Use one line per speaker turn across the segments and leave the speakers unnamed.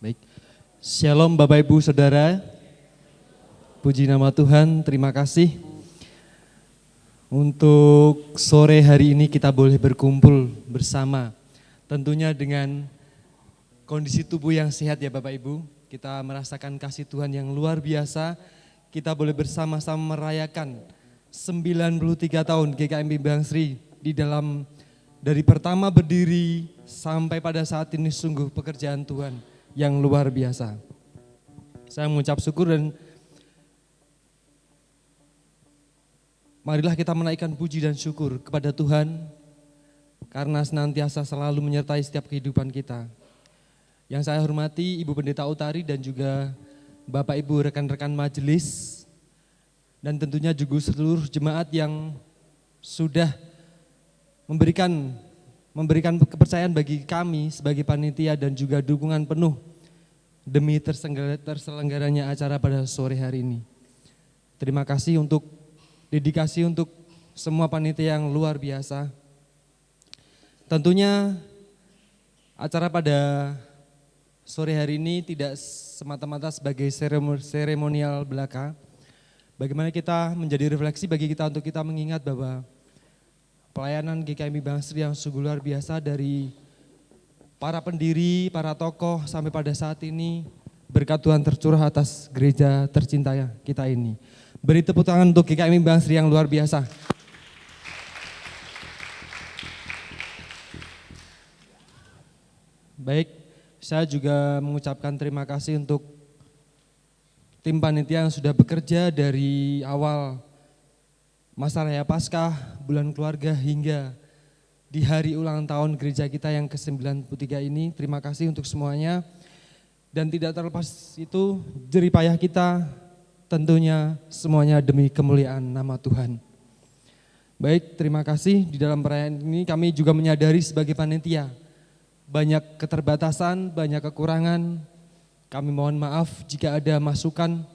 Baik. Shalom Bapak Ibu Saudara. Puji nama Tuhan, terima kasih. Untuk sore hari ini kita boleh berkumpul bersama. Tentunya dengan kondisi tubuh yang sehat ya Bapak Ibu. Kita merasakan kasih Tuhan yang luar biasa. Kita boleh bersama-sama merayakan 93 tahun GKMI Bang Sri di dalam dari pertama berdiri sampai pada saat ini sungguh pekerjaan Tuhan yang luar biasa. Saya mengucap syukur dan marilah kita menaikkan puji dan syukur kepada Tuhan karena senantiasa selalu menyertai setiap kehidupan kita. Yang saya hormati Ibu Pendeta Utari dan juga Bapak Ibu rekan-rekan majelis dan tentunya juga seluruh jemaat yang sudah memberikan kepercayaan bagi kami sebagai panitia dan juga dukungan penuh demi terselenggaranya acara pada sore hari ini. Terima kasih untuk dedikasi untuk semua panitia yang luar biasa. Tentunya acara pada sore hari ini tidak semata-mata sebagai seremonial belaka. Bagaimana kita menjadi refleksi bagi kita untuk kita mengingat bahwa pelayanan GKMI Bang Sri yang sungguh luar biasa dari para pendiri, para tokoh sampai pada saat ini berkat Tuhan tercurah atas gereja tercinta kita ini. Beri tepuk tangan untuk GKMI Bang Sri yang luar biasa. Baik, saya juga mengucapkan terima kasih untuk tim panitia yang sudah bekerja dari awal masa raya Paskah, bulan keluarga hingga di hari ulang tahun gereja kita yang ke-93 ini. Terima kasih untuk semuanya. Dan tidak terlepas itu jerih payah kita tentunya semuanya demi kemuliaan nama Tuhan. Baik, terima kasih. Di dalam perayaan ini kami juga menyadari sebagai panitia banyak keterbatasan, banyak kekurangan. Kami mohon maaf jika ada masukan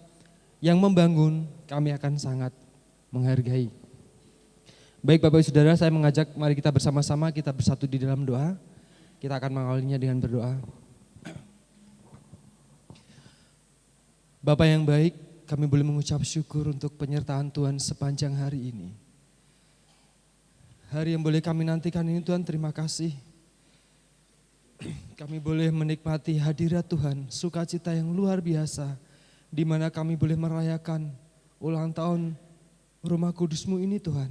yang membangun, kami akan sangat menghargai. Baik Bapak Ibu Saudara, saya mengajak mari kita bersama-sama kita bersatu di dalam doa. Kita akan mengawalinya dengan berdoa. Bapak yang baik, kami boleh mengucap syukur untuk penyertaan Tuhan sepanjang hari ini. Hari yang boleh kami nantikan ini Tuhan, terima kasih. Kami boleh menikmati hadirat Tuhan, sukacita yang luar biasa, di mana kami boleh merayakan ulang tahun Rumah Kudus-Mu ini Tuhan.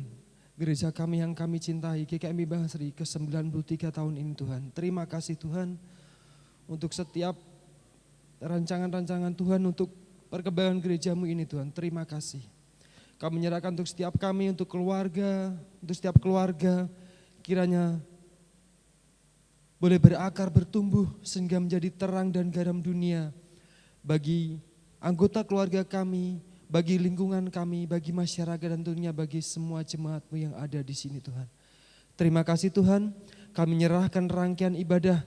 Gereja kami yang kami cintai, GKMI Bang Sri ke-93 tahun ini Tuhan. Terima kasih Tuhan untuk setiap rancangan-rancangan Tuhan untuk perkembangan gereja-Mu ini Tuhan. Terima kasih. Kami menyerahkan untuk setiap kami, untuk setiap keluarga, kiranya boleh berakar, bertumbuh sehingga menjadi terang dan garam dunia bagi anggota keluarga kami, bagi lingkungan kami, bagi masyarakat dan tentunya bagi semua jemaat-Mu yang ada di sini Tuhan. Terima kasih Tuhan, kami menyerahkan rangkaian ibadah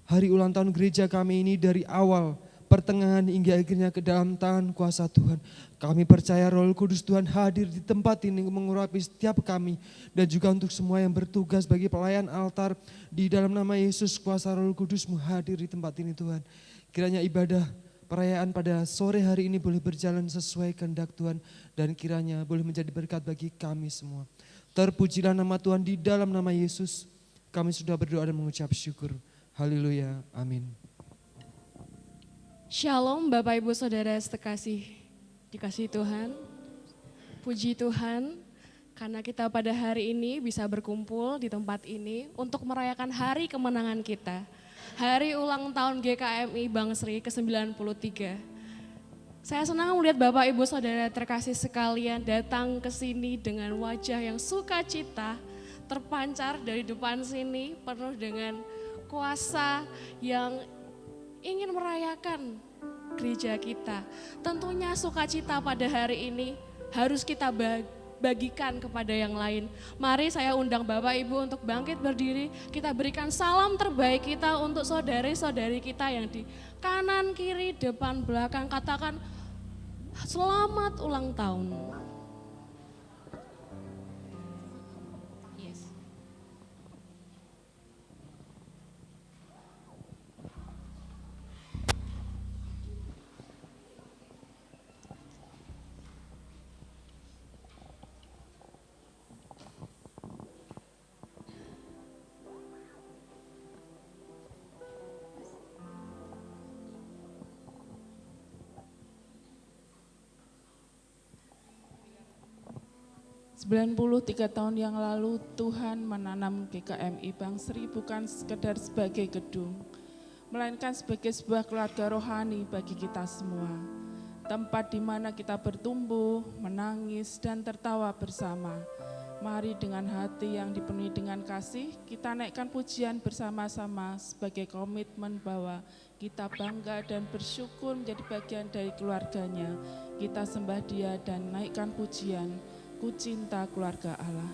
hari ulang tahun gereja kami ini dari awal, pertengahan hingga akhirnya ke dalam tangan kuasa Tuhan. Kami percaya Roh Kudus Tuhan hadir di tempat ini mengurapi setiap kami dan juga untuk semua yang bertugas bagi pelayan altar di dalam nama Yesus, kuasa Roh Kudus-Mu hadir di tempat ini Tuhan. Kiranya ibadah perayaan pada sore hari ini boleh berjalan sesuai kehendak Tuhan dan kiranya boleh menjadi berkat bagi kami semua. Terpujilah nama Tuhan di dalam nama Yesus. Kami sudah berdoa dan mengucap syukur. Haleluya. Amin.
Shalom Bapak Ibu Saudara sekasih dikasih Tuhan. Puji Tuhan karena kita pada hari ini bisa berkumpul di tempat ini untuk merayakan hari kemenangan kita. Hari ulang tahun GKMI Bang Sri ke-93. Saya senang melihat Bapak Ibu Saudara terkasih sekalian datang ke sini dengan wajah yang sukacita, terpancar dari depan sini penuh dengan kuasa yang ingin merayakan gereja kita. Tentunya sukacita pada hari ini harus kita bagikan kepada yang lain. Mari saya undang Bapak Ibu untuk bangkit berdiri. Kita berikan salam terbaik kita untuk saudari-saudari kita yang di kanan, kiri, depan, belakang. Katakan selamat ulang tahun. Yes.
93 tahun yang lalu Tuhan menanam GKMI Bangsri bukan sekedar sebagai gedung, melainkan sebagai sebuah keluarga rohani bagi kita semua. Tempat di mana kita bertumbuh, menangis, dan tertawa bersama. Mari dengan hati yang dipenuhi dengan kasih, kita naikkan pujian bersama-sama sebagai komitmen bahwa kita bangga dan bersyukur menjadi bagian dari keluarganya. Kita sembah Dia dan naikkan pujian. Ku cinta keluarga Allah.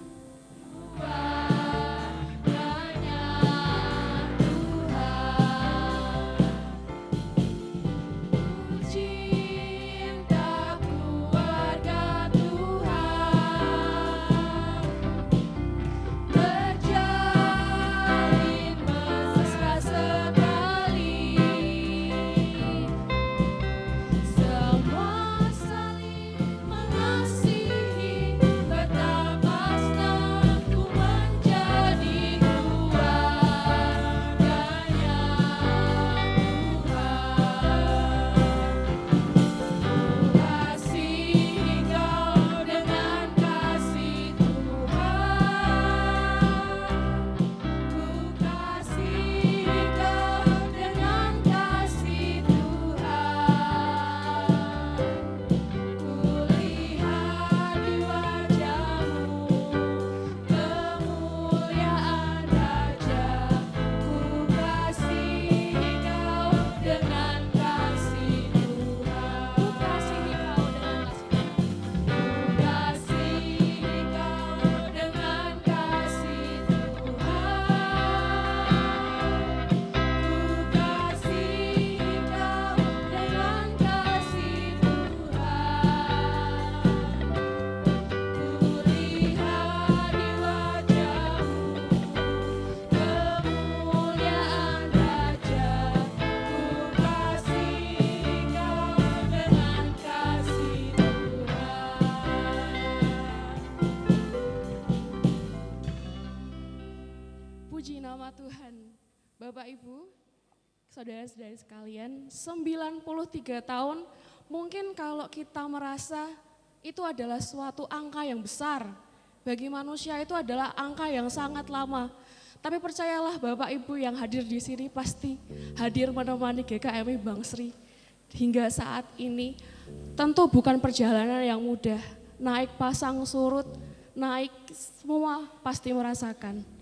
Puji nama Tuhan. Bapak Ibu, saudara-saudari sekalian, 93 tahun mungkin kalau kita merasa itu adalah suatu angka yang besar. Bagi manusia itu adalah angka yang sangat lama. Tapi percayalah Bapak Ibu yang hadir di sini pasti hadir menemani GKMI Bangsri. Hingga saat ini tentu bukan perjalanan yang mudah. Naik pasang surut, naik semua pasti merasakan.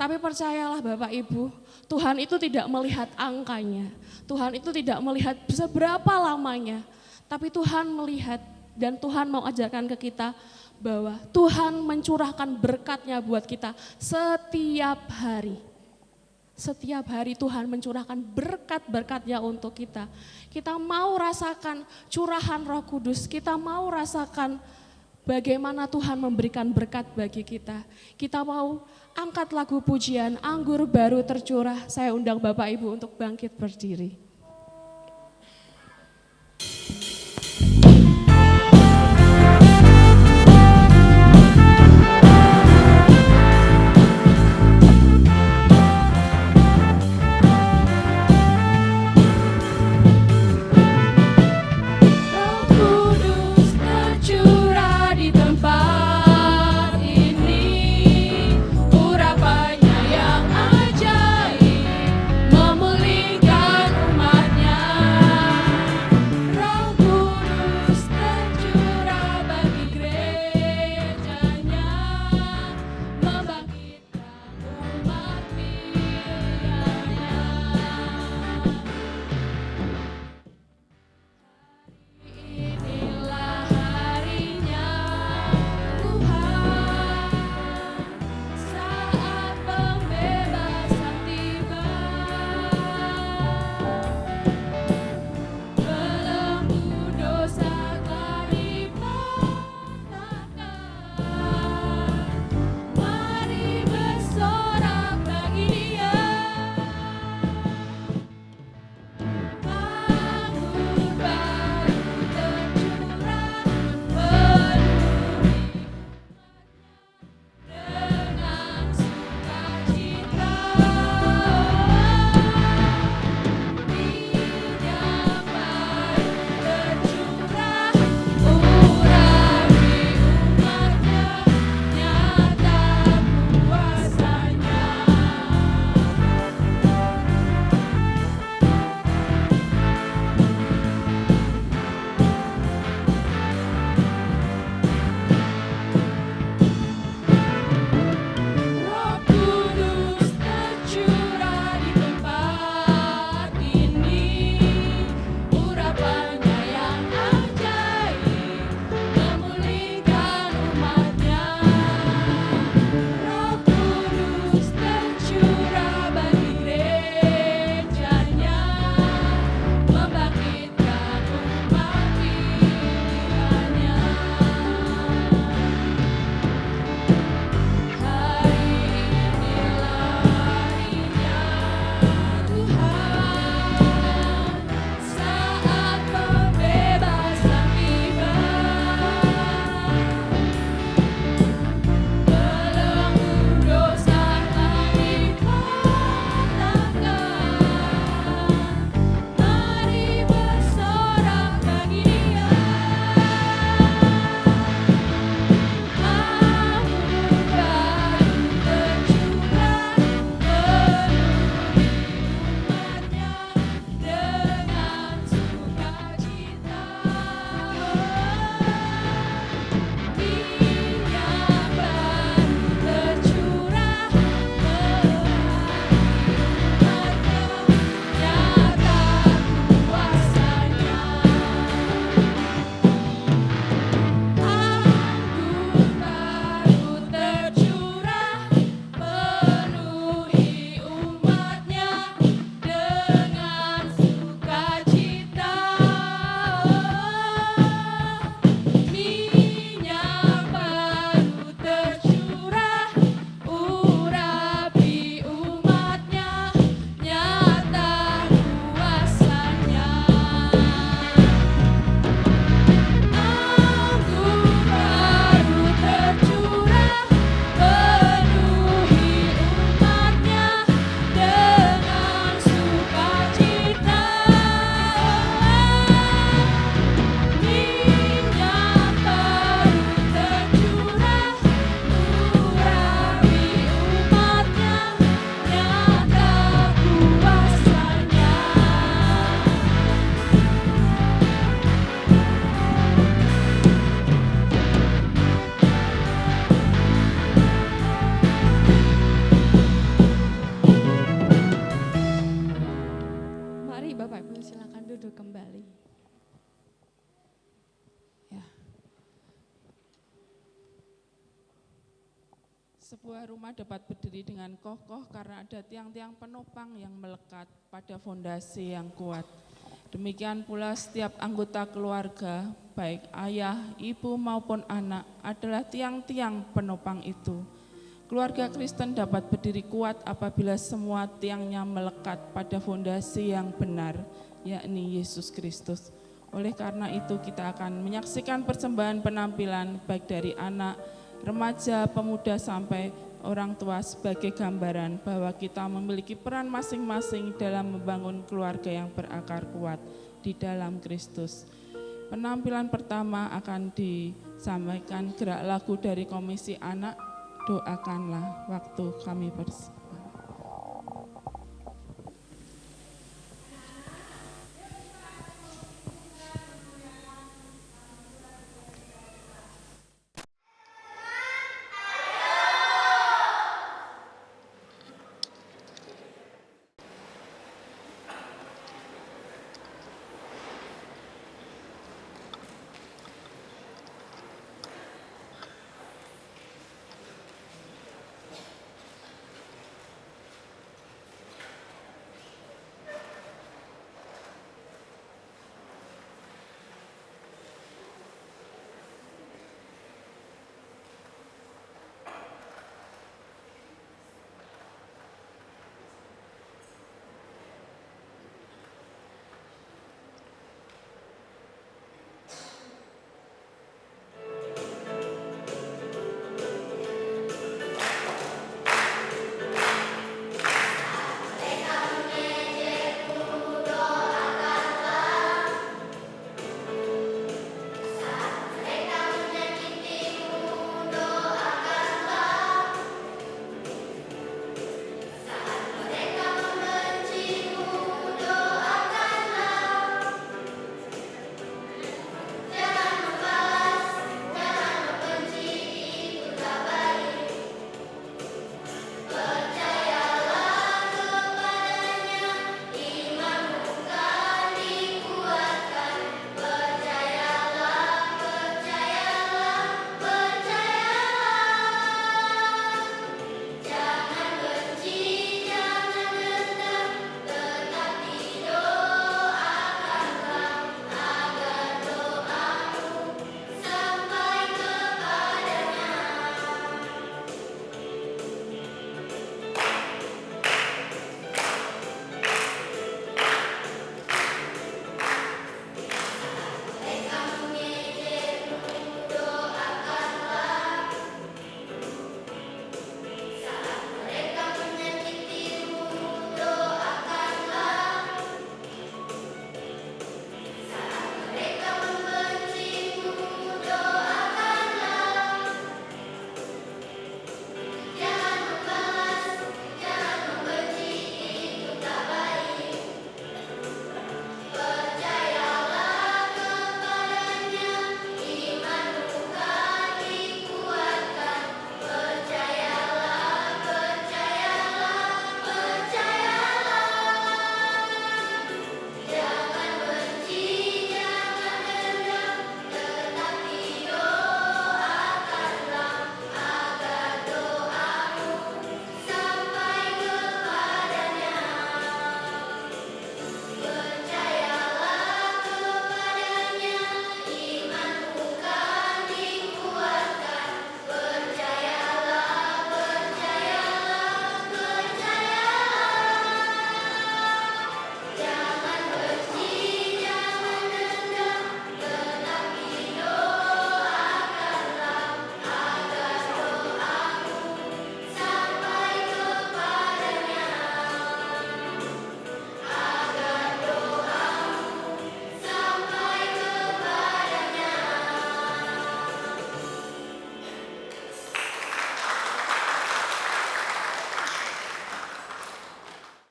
Tapi percayalah Bapak Ibu, Tuhan itu tidak melihat angkanya. Tuhan itu tidak melihat seberapa lamanya. Tapi Tuhan melihat dan Tuhan mau ajarkan ke kita bahwa Tuhan mencurahkan berkat-Nya buat kita setiap hari. Setiap hari Tuhan mencurahkan berkat-berkat-Nya untuk kita. Kita mau rasakan curahan Roh Kudus, kita mau rasakan bagaimana Tuhan memberikan berkat bagi kita. Kita mau angkat lagu pujian Anggur Baru Tercurah. Saya undang Bapak Ibu untuk bangkit berdiri.
Urapannya yang ajaib memulihkan umat. sebuah rumah dapat berdiri dengan kokoh karena ada tiang-tiang penopang yang melekat pada fondasi yang kuat. Demikian pula setiap anggota keluarga, baik ayah, ibu maupun anak, adalah tiang-tiang penopang itu. Keluarga Kristen dapat berdiri kuat apabila semua tiangnya melekat pada fondasi yang benar, yakni Yesus Kristus. Oleh karena itu kita akan menyaksikan persembahan penampilan baik dari anak, remaja, pemuda sampai orang tua sebagai gambaran bahwa kita memiliki peran masing-masing dalam membangun keluarga yang berakar kuat di dalam Kristus. Penampilan pertama akan disampaikan gerak lagu dari Komisi Anak, Doakanlah waktu kami bersama.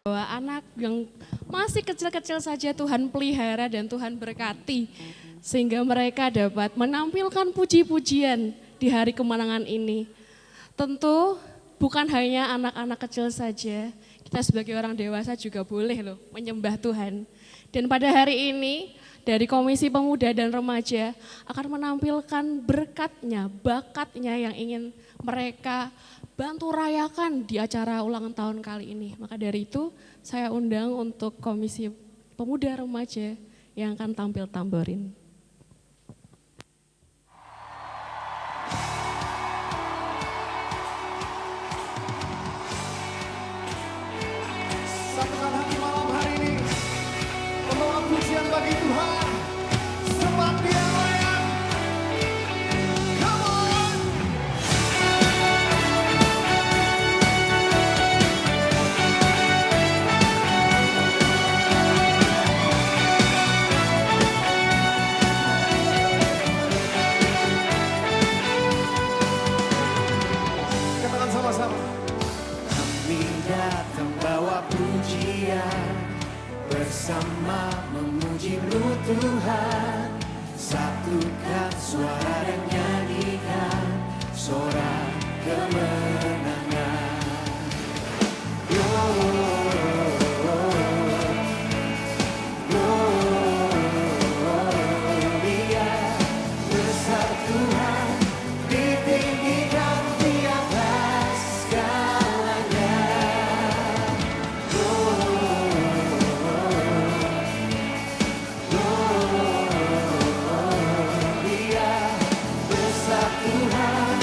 Bahwa anak yang masih kecil-kecil saja Tuhan pelihara dan Tuhan berkati, sehingga mereka dapat menampilkan puji-pujian di hari kemenangan ini. Tentu bukan hanya anak-anak kecil saja, kita sebagai orang dewasa juga boleh loh menyembah Tuhan. Dan pada hari ini dari Komisi Pemuda dan Remaja akan menampilkan berkatnya, bakatnya yang ingin mereka bantu rayakan di acara ulang tahun kali ini. Maka dari itu saya undang untuk Komisi Pemuda Remaja yang akan tampil tamborin.
Satukan hati malam hari ini, membawa pujian bagi Tuhan, sebab Dia layak. Come on! Katakan sama-sama. Kami datang bawa pujian, bersama memuji-Mu Tuhan. Satukan suara dan nyanyikan sorak kemenangan. Gloria, besar Tuhan, ditinggikan di atas segalanya. Gloria, besar Tuhan,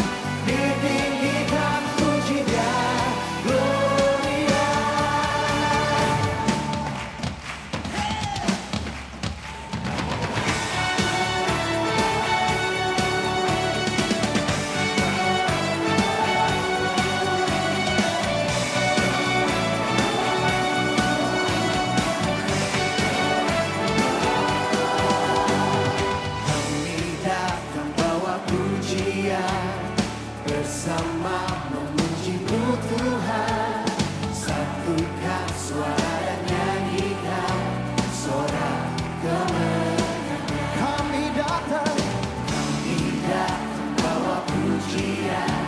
ditinggikan puji-Nya. Gloria. Kami datang bawa pujian, bersama memuji-Mu Tuhan. Satukan suara dan nyanyikan sorak kemenangan. Kami datang bawa pujian,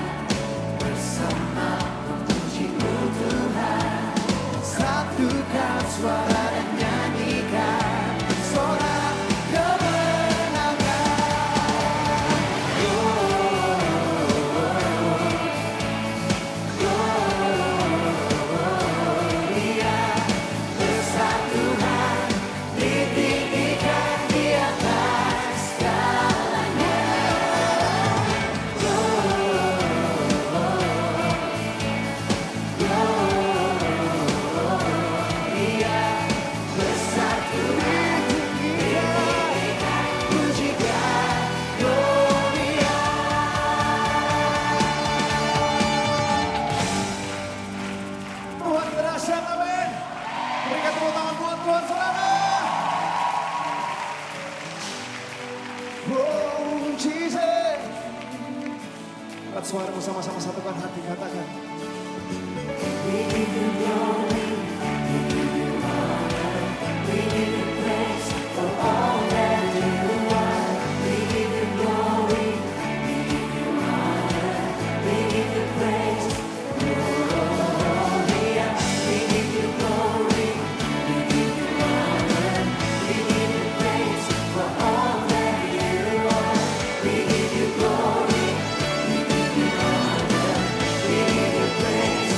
bersama memuji-Mu Tuhan. Satukan suara dan nyanyikan sorak kemenangan. Gloria, besar Tuhan, ditinggikan di atas segalanya. Gloria, besar Tuhan, ditinggikan puji-Nya. Gloria. Tuhan dahsyat, amin. Berikan tepuk tangan buat Tuhan, saudara. Oh, Jesus. Angkat suaramu sama-sama, satukan hati, katakan. We give you glory, we give you honor, we give you praise for all that you are. We give you glory, we give you honor, we give you praise. Gloria, we give you glory, we give you honor, we give you praise for all that you are. We give you glory, we give you honor, we give you praise.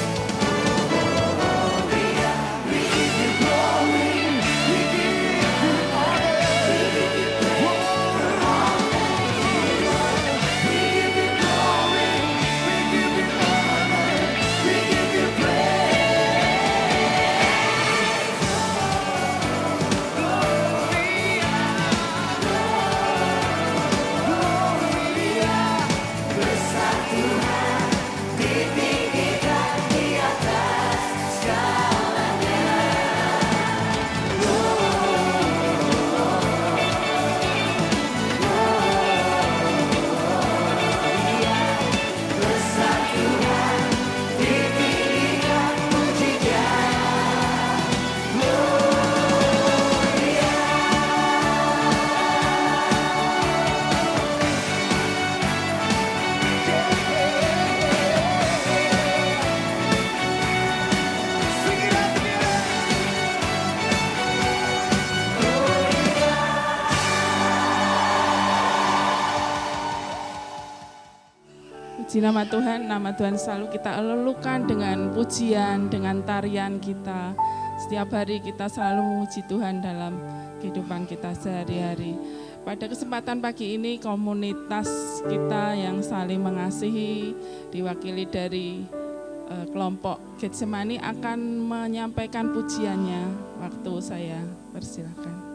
Puji nama Tuhan selalu kita elulukan dengan pujian, dengan tarian kita. Setiap hari kita selalu memuji Tuhan dalam kehidupan kita sehari-hari. Pada kesempatan pagi ini komunitas kita yang saling mengasihi, diwakili dari kelompok Getsemani akan menyampaikan pujiannya. Waktu saya persilakan.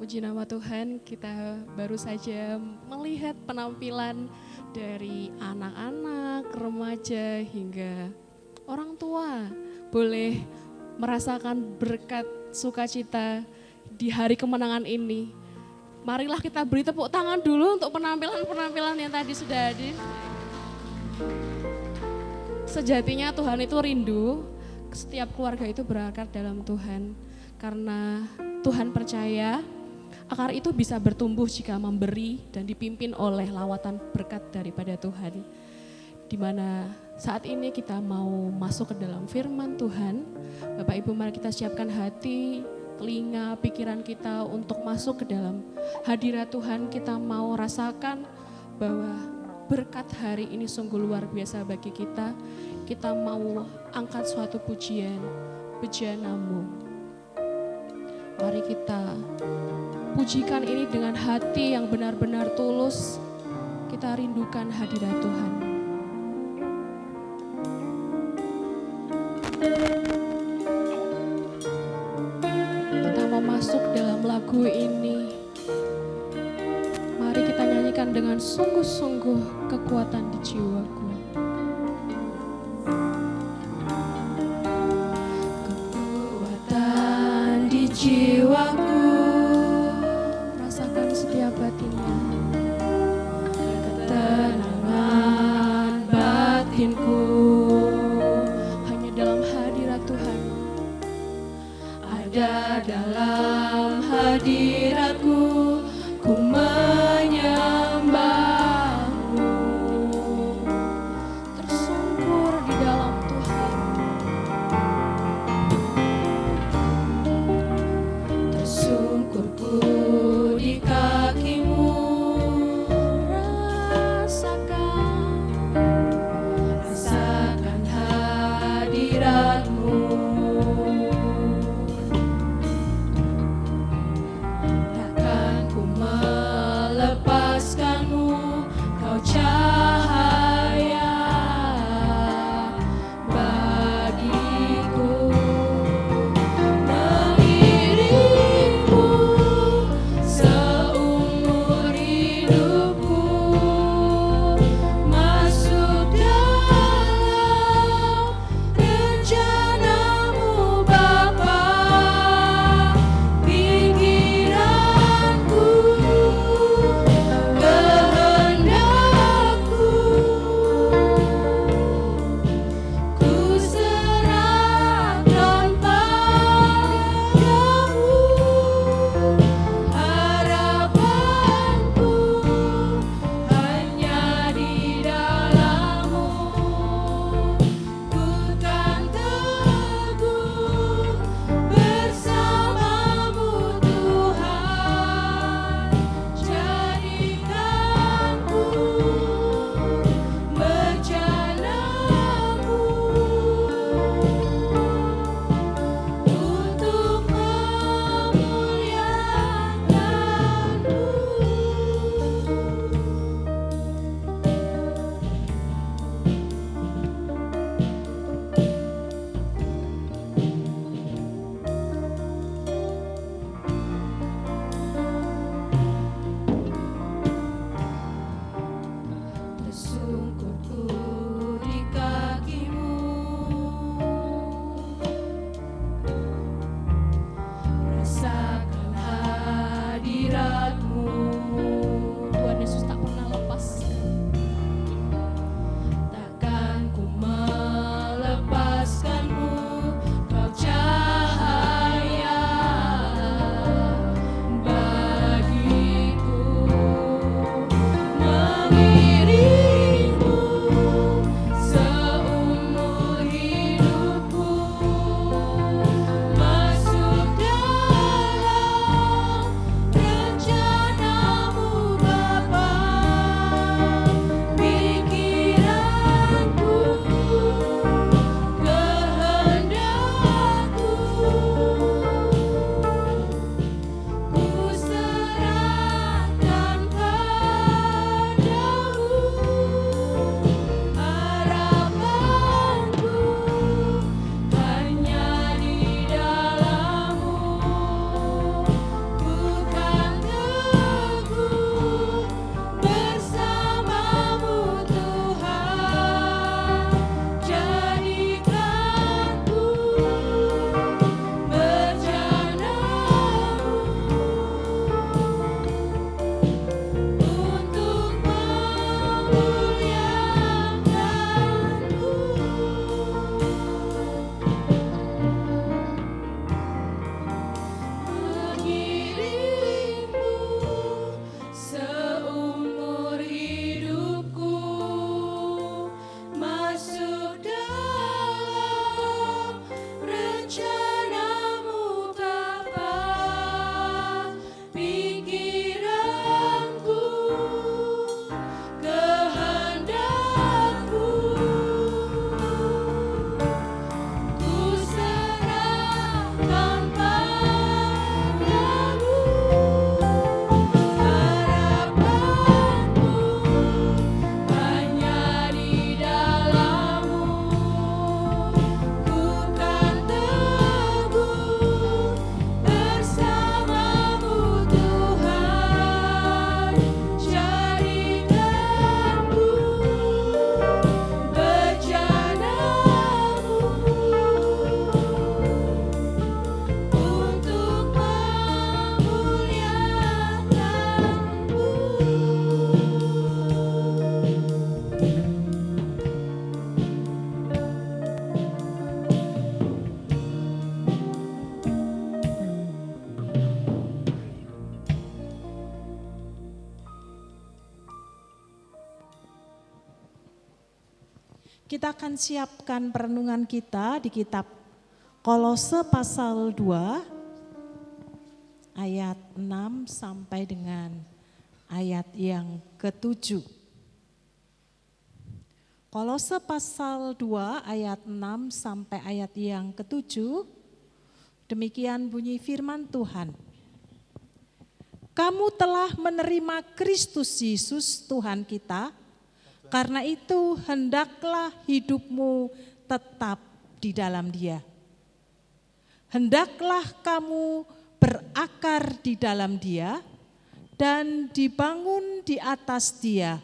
Puji nama Tuhan, kita baru saja melihat penampilan dari anak-anak, remaja, hingga orang tua. Boleh merasakan berkat sukacita di hari kemenangan ini. Marilah kita beri tepuk tangan dulu untuk penampilan-penampilan yang tadi sudah hadir. Sejatinya Tuhan itu rindu, setiap keluarga itu berakar dalam Tuhan. Karena Tuhan percaya, akar itu bisa bertumbuh jika memberi dan dipimpin oleh lawatan berkat daripada Tuhan. Di mana saat ini kita mau masuk ke dalam firman Tuhan. Bapak Ibu, mari kita siapkan hati, telinga, pikiran kita untuk masuk ke dalam hadirat Tuhan. Kita mau rasakan bahwa berkat hari ini sungguh luar biasa bagi kita. Kita mau angkat suatu pujian, bejanamu. Mari kita pujikan ini dengan hati yang benar-benar tulus. Kita rindukan hadirat Tuhan. Kita mau masuk dalam lagu ini. Mari kita nyanyikan dengan sungguh-sungguh kekuatan di jiwaku. Kekuatan di jiwaku. Rasakan setiap batinnya. Ketenangan batinku. Hanya dalam hadirat Tuhan. Ada dalam hadiratku, ku menyembahmu. Tersungkur di dalam Tuhan. Tersungkurku di kakimu. Rasakan hadiratmu.
Kita akan siapkan perenungan kita di kitab Kolose pasal 2 ayat 6 sampai dengan ayat yang ke-7. Kolose pasal 2 ayat 6 sampai ayat yang ke-7. Demikian bunyi firman Tuhan. Kamu telah menerima Kristus Yesus Tuhan kita, karena itu hendaklah hidupmu tetap di dalam Dia. Hendaklah kamu berakar di dalam Dia dan dibangun di atas Dia.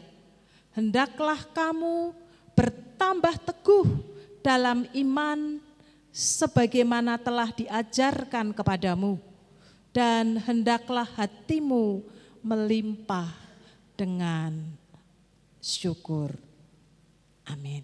Hendaklah kamu bertambah teguh dalam iman sebagaimana telah diajarkan kepadamu, dan hendaklah hatimu melimpah dengan syukur. Amin.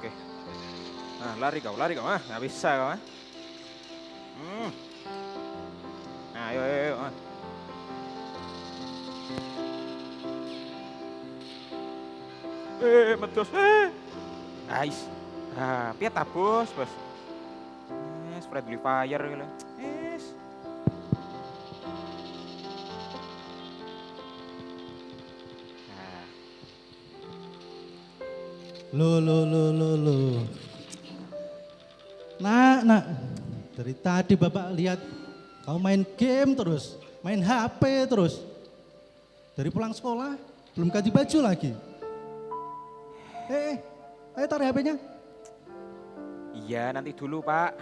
Oke. Nah, lari kau, nggak bisa kau. Nah, ayo. Medos, Ais. Piye ta, Bos? Friendly fire gitu.
Loh. Nak. Dari tadi Bapak lihat kau main game terus, main HP terus. Dari pulang sekolah belum ganti baju lagi. Ayo taruh HP-nya.
Iya, nanti dulu, Pak.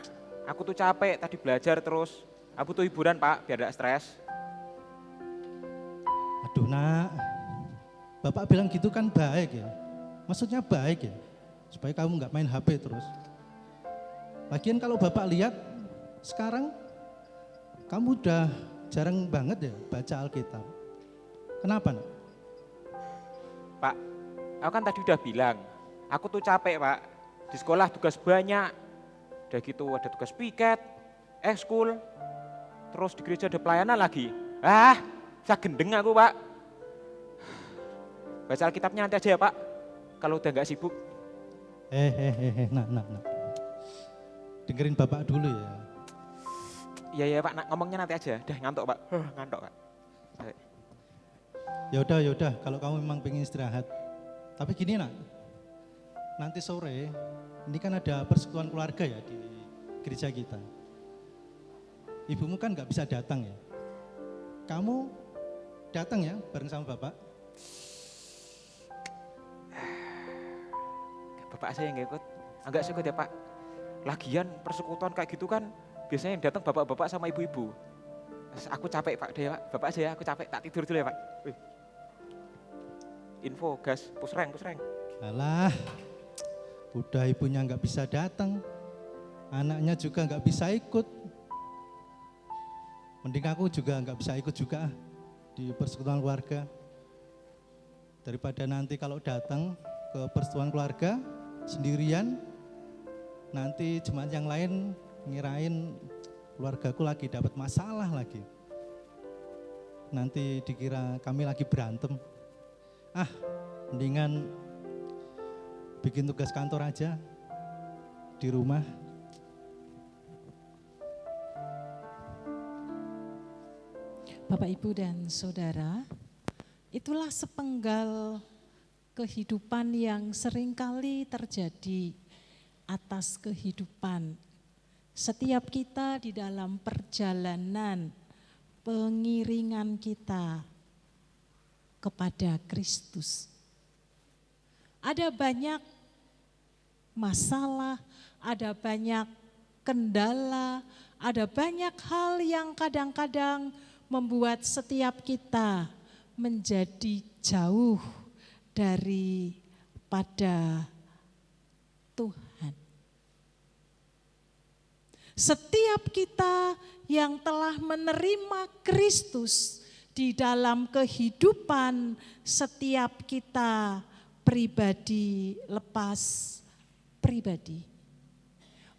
Aku tuh capek tadi belajar terus. Aku butuh hiburan, Pak, biar gak stres.
Aduh, Nak. Bapak bilang gitu kan baik ya. Maksudnya baik ya, supaya kamu nggak main HP terus. Lagian kalau Bapak lihat, sekarang kamu udah jarang banget ya baca Alkitab. Kenapa, Nak?
Pak, aku kan tadi udah bilang, aku tuh capek, Pak. Di sekolah tugas banyak, udah gitu ada tugas piket, ekskul, terus di gereja ada pelayanan lagi. Saya gendeng aku, Pak. Baca Alkitabnya nanti aja ya, Pak. Kalau udah gak sibuk.
Nak. Dengerin Bapak dulu ya.
Iya Pak, ngomongnya nanti aja. Dah ngantuk, Pak. Ngantuk, Pak.
Yaudah, kalau kamu memang pengen istirahat. Tapi gini, Nak. Nanti sore, ini kan ada persekutuan keluarga ya di gereja kita. Ibumu kan gak bisa datang ya. Kamu datang ya bareng sama Bapak.
Bapak saya yang gak ikut, enggak sih ikut ya, Pak. Lagian persekutuan kayak gitu kan biasanya yang datang bapak-bapak sama ibu-ibu. Aku capek, Pak, deh, Pak. Bapak aja ya, aku capek, tak tidur dulu ya, Pak. Info, gas, pusreng.
Alah, udah ibunya nggak bisa datang, anaknya juga nggak bisa ikut. Mending aku juga nggak bisa ikut juga di persekutuan keluarga. Daripada nanti kalau datang ke persekutuan keluarga sendirian, nanti jemaat yang lain ngirain keluargaku lagi dapat masalah lagi. Nanti dikira kami lagi berantem. Mendingan bikin tugas kantor aja di rumah.
Bapak, Ibu, dan Saudara, itulah sepenggal kehidupan yang seringkali terjadi atas kehidupan setiap kita di dalam perjalanan pengiringan kita kepada Kristus. Ada banyak masalah, ada banyak kendala, ada banyak hal yang kadang-kadang membuat setiap kita menjadi jauh daripada Tuhan. Setiap kita yang telah menerima Kristus di dalam kehidupan setiap kita pribadi lepas pribadi.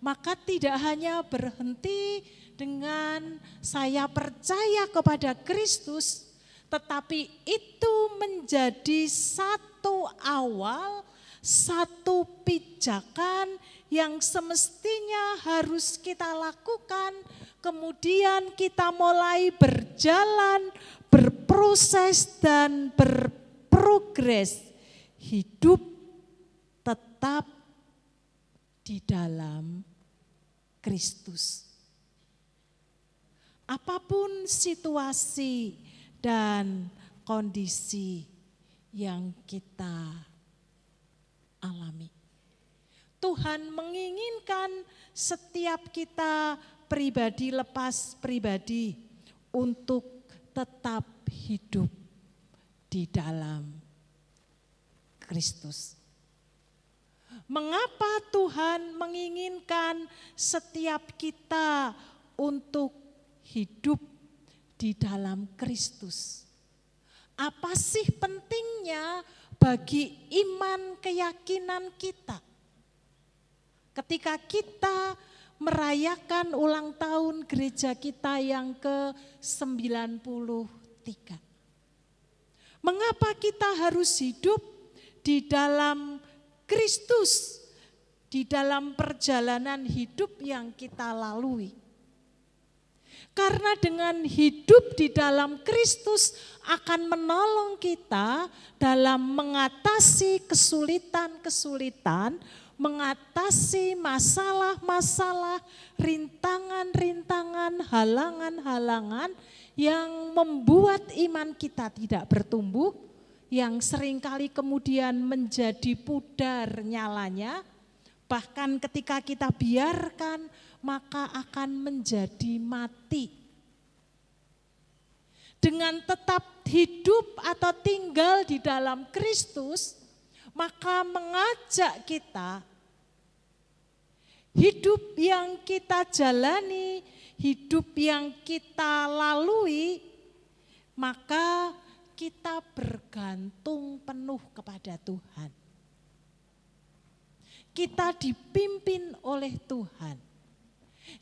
maka tidak hanya berhenti dengan saya percaya kepada Kristus, tetapi itu menjadi satu awal, satu pijakan yang semestinya harus kita lakukan. Kemudian kita mulai berjalan, berproses dan berprogres, hidup tetap di dalam Kristus. Apapun situasi dan kondisi yang kita alami, Tuhan menginginkan setiap kita pribadi lepas pribadi untuk tetap hidup di dalam Kristus. Mengapa Tuhan menginginkan setiap kita untuk hidup di dalam Kristus? Apa sih pentingnya bagi iman keyakinan kita? Ketika kita merayakan ulang tahun gereja kita yang ke-93. Mengapa kita harus hidup di dalam Kristus, di dalam perjalanan hidup yang kita lalui? Karena dengan hidup di dalam Kristus akan menolong kita dalam mengatasi kesulitan-kesulitan, mengatasi masalah-masalah, rintangan-rintangan, halangan-halangan yang membuat iman kita tidak bertumbuh, yang seringkali kemudian menjadi pudar nyalanya, bahkan ketika kita biarkan maka akan menjadi mati. Dengan tetap hidup atau tinggal di dalam Kristus, maka mengajak kita hidup yang kita jalani, hidup yang kita lalui, maka kita bergantung penuh kepada Tuhan. Kita dipimpin oleh Tuhan.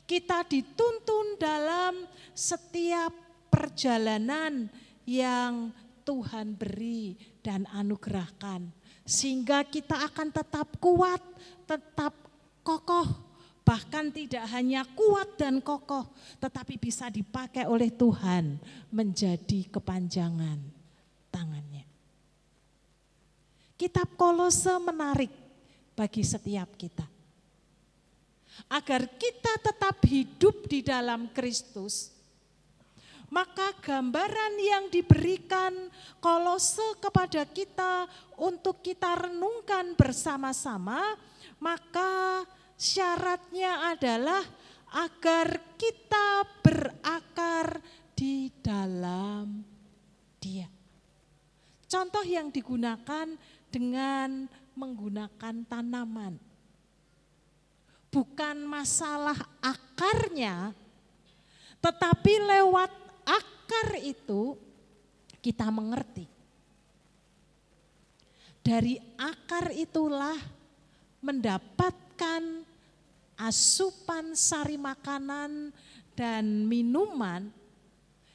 Kita dituntun dalam setiap perjalanan yang Tuhan beri dan anugerahkan. Sehingga kita akan tetap kuat, tetap kokoh. Bahkan tidak hanya kuat dan kokoh, tetapi bisa dipakai oleh Tuhan menjadi kepanjangan tangannya. Kitab Kolose menarik bagi setiap kita. Agar kita tetap hidup di dalam Kristus, maka gambaran yang diberikan Kolose kepada kita untuk kita renungkan bersama-sama, maka syaratnya adalah agar kita berakar di dalam Dia. Contoh yang digunakan dengan menggunakan tanaman. Bukan masalah akarnya, tetapi lewat akar itu kita mengerti. Dari akar itulah mendapatkan asupan sari makanan dan minuman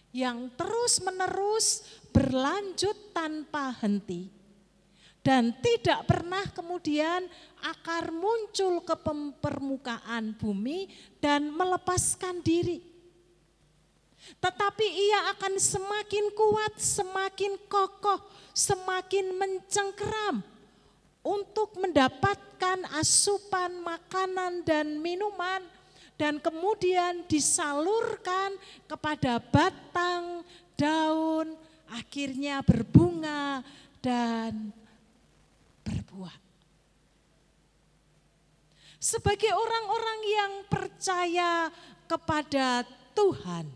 yang terus-menerus berlanjut tanpa henti. Dan tidak pernah kemudian akar muncul ke permukaan bumi dan melepaskan diri. Tetapi ia akan semakin kuat, semakin kokoh, semakin mencengkeram untuk mendapatkan asupan makanan dan minuman dan kemudian disalurkan kepada batang, daun, akhirnya berbunga dan berbuah. Sebagai orang-orang yang percaya kepada Tuhan,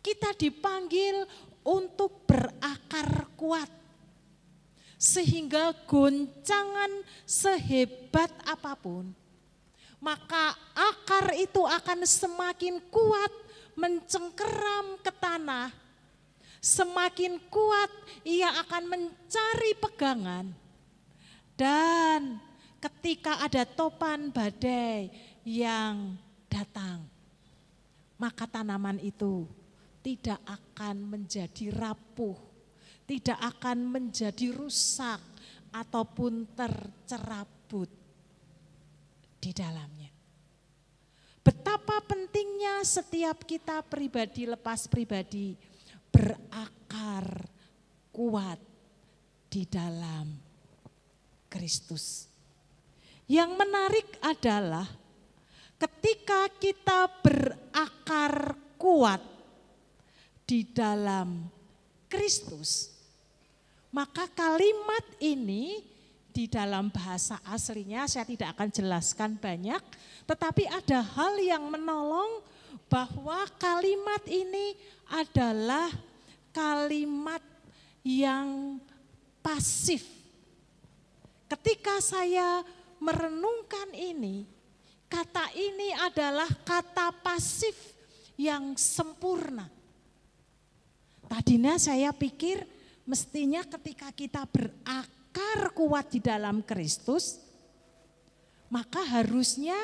kita dipanggil untuk berakar kuat. Sehingga goncangan sehebat apapun, maka akar itu akan semakin kuat mencengkeram ke tanah. Semakin kuat ia akan mencari pegangan. Dan ketika ada topan badai yang datang, maka tanaman itu tidak akan menjadi rapuh, tidak akan menjadi rusak ataupun tercerabut di dalamnya. Betapa pentingnya setiap kita pribadi lepas pribadi berakar kuat di dalam Kristus. Yang menarik adalah ketika kita berakar kuat di dalam Kristus, maka kalimat ini di dalam bahasa aslinya saya tidak akan jelaskan banyak, tetapi ada hal yang menolong bahwa kalimat ini adalah kalimat yang pasif. Ketika saya merenungkan ini, kata ini adalah kata pasif yang sempurna. Tadinya saya pikir mestinya ketika kita berakar kuat di dalam Kristus, maka harusnya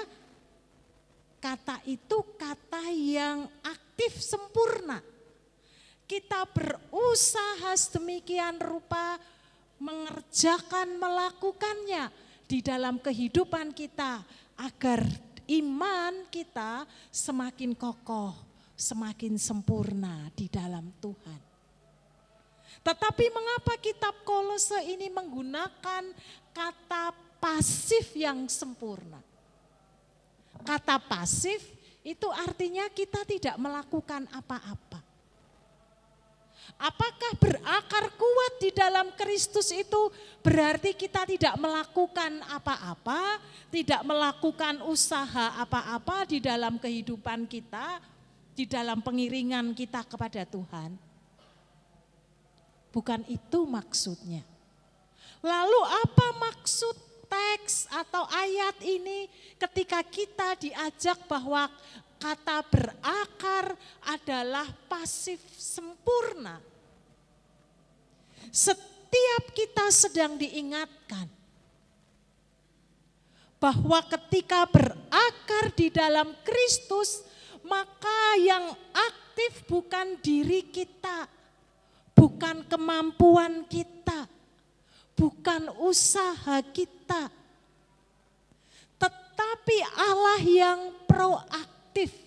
kata itu kata yang aktif sempurna. Kita berusaha sedemikian rupa mengerjakan, melakukannya di dalam kehidupan kita agar iman kita semakin kokoh, semakin sempurna di dalam Tuhan. Tetapi mengapa kitab Kolose ini menggunakan kata pasif yang sempurna? Kata pasif itu artinya kita tidak melakukan apa-apa. Apakah berakar kuat di dalam Kristus itu berarti kita tidak melakukan apa-apa, tidak melakukan usaha apa-apa di dalam kehidupan kita, di dalam pengiringan kita kepada Tuhan? Bukan itu maksudnya. Lalu apa maksud teks atau ayat ini ketika kita diajak bahwa kata berakar adalah pasif sempurna? Setiap kita sedang diingatkan bahwa ketika berakar di dalam Kristus, maka yang aktif bukan diri kita, bukan kemampuan kita, bukan usaha kita, tetapi Allah yang proaktif.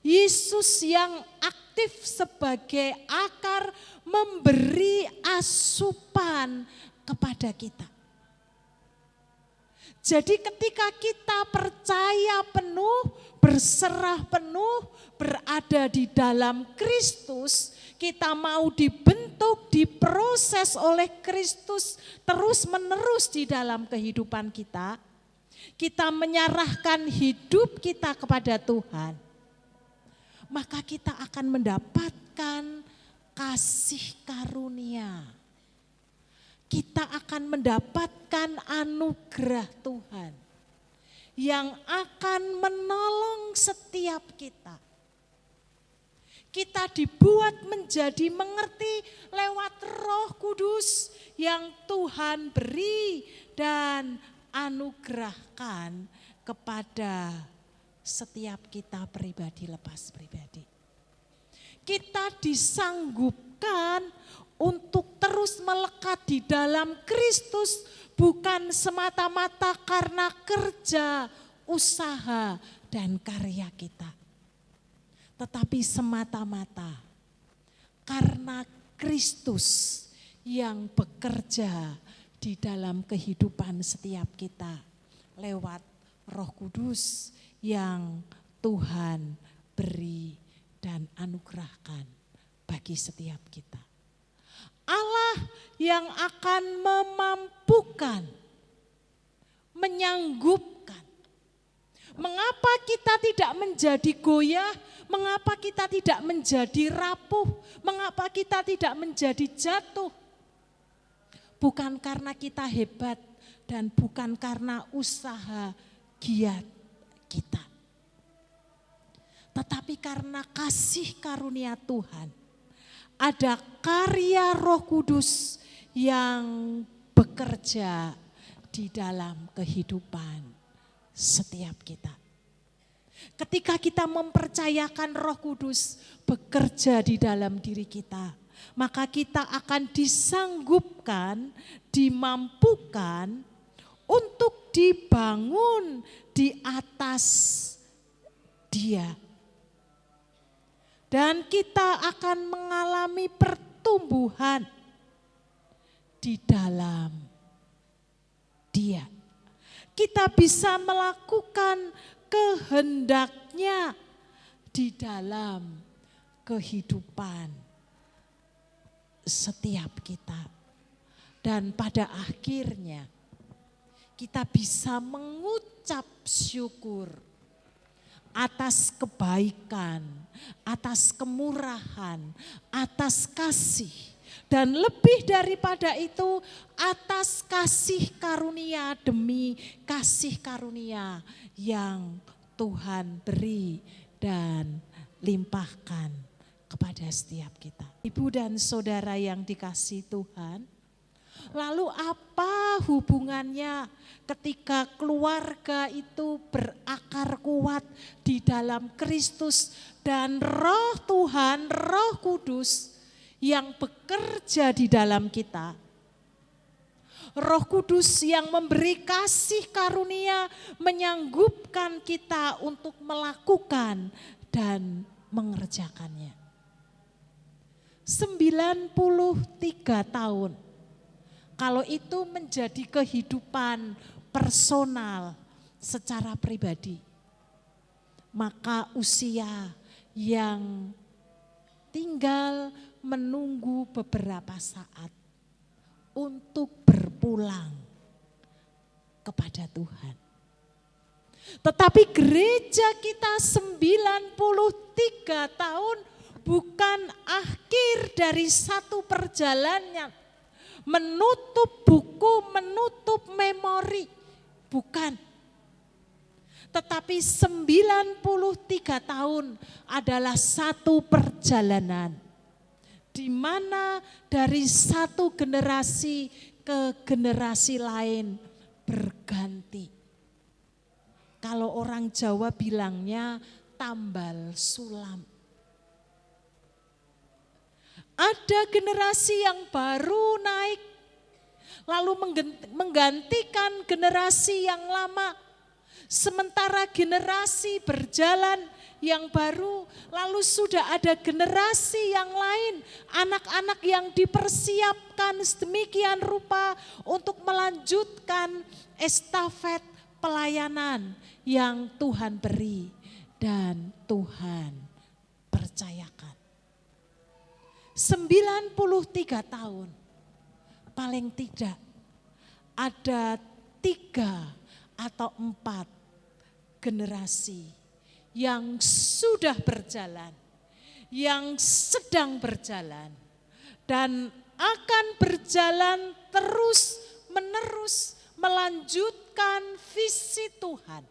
Yesus yang aktif sebagai akar memberi asupan kepada kita. Jadi ketika kita percaya penuh, berserah penuh, berada di dalam Kristus, kita mau dibentuk, diproses oleh Kristus terus menerus di dalam kehidupan kita. Kita menyerahkan hidup kita kepada Tuhan. Maka kita akan mendapatkan kasih karunia. Kita akan mendapatkan anugerah Tuhan yang akan menolong setiap kita. Kita dibuat menjadi mengerti lewat Roh Kudus yang Tuhan beri dan anugerahkan kepada setiap kita pribadi lepas pribadi. Kita disanggupkan untuk terus melekat di dalam Kristus, bukan semata-mata karena kerja, usaha, dan karya kita. Tetapi semata-mata karena Kristus yang bekerja di dalam kehidupan setiap kita lewat Roh Kudus yang Tuhan beri dan anugerahkan bagi setiap kita. Allah yang akan memampukan, menyanggupkan. Mengapa kita tidak menjadi goyah? Mengapa kita tidak menjadi rapuh? Mengapa kita tidak menjadi jatuh? Bukan karena kita hebat dan bukan karena usaha giat kita. Tetapi karena kasih karunia Tuhan, ada karya Roh Kudus yang bekerja di dalam kehidupan setiap kita. Ketika kita mempercayakan Roh Kudus bekerja di dalam diri kita, maka kita akan disanggupkan, dimampukan untuk dibangun di atas Dia. Dan kita akan mengalami pertumbuhan di dalam Dia. Kita bisa melakukan kehendaknya di dalam kehidupan setiap kita. Dan pada akhirnya kita bisa mengucap syukur atas kebaikan, atas kemurahan, atas kasih, dan lebih daripada itu atas kasih karunia demi kasih karunia yang Tuhan beri dan limpahkan kepada setiap kita. Ibu dan saudara yang dikasihi Tuhan, lalu apa hubungannya ketika keluarga itu berakar kuat di dalam Kristus dan Roh Tuhan, Roh Kudus yang bekerja di dalam kita? Roh Kudus yang memberi kasih karunia menyanggupkan kita untuk melakukan dan mengerjakannya. 93 tahun. Kalau itu menjadi kehidupan personal secara pribadi, maka usia yang tinggal menunggu beberapa saat untuk berpulang kepada Tuhan. Tetapi gereja kita 93 tahun bukan akhir dari satu perjalanan, menutup buku, menutup memori, bukan. Tetapi 93 tahun adalah satu perjalanan, di mana dari satu generasi ke generasi lain berganti. Kalau orang Jawa bilangnya tambal sulam. Ada generasi yang baru naik, lalu menggantikan generasi yang lama. Sementara generasi berjalan yang baru, lalu sudah ada generasi yang lain, anak-anak yang dipersiapkan sedemikian rupa untuk melanjutkan estafet pelayanan yang Tuhan beri dan Tuhan percayakan. 93 tahun, paling tidak ada 3 atau 4 generasi yang sudah berjalan, yang sedang berjalan, dan akan berjalan terus menerus melanjutkan visi Tuhan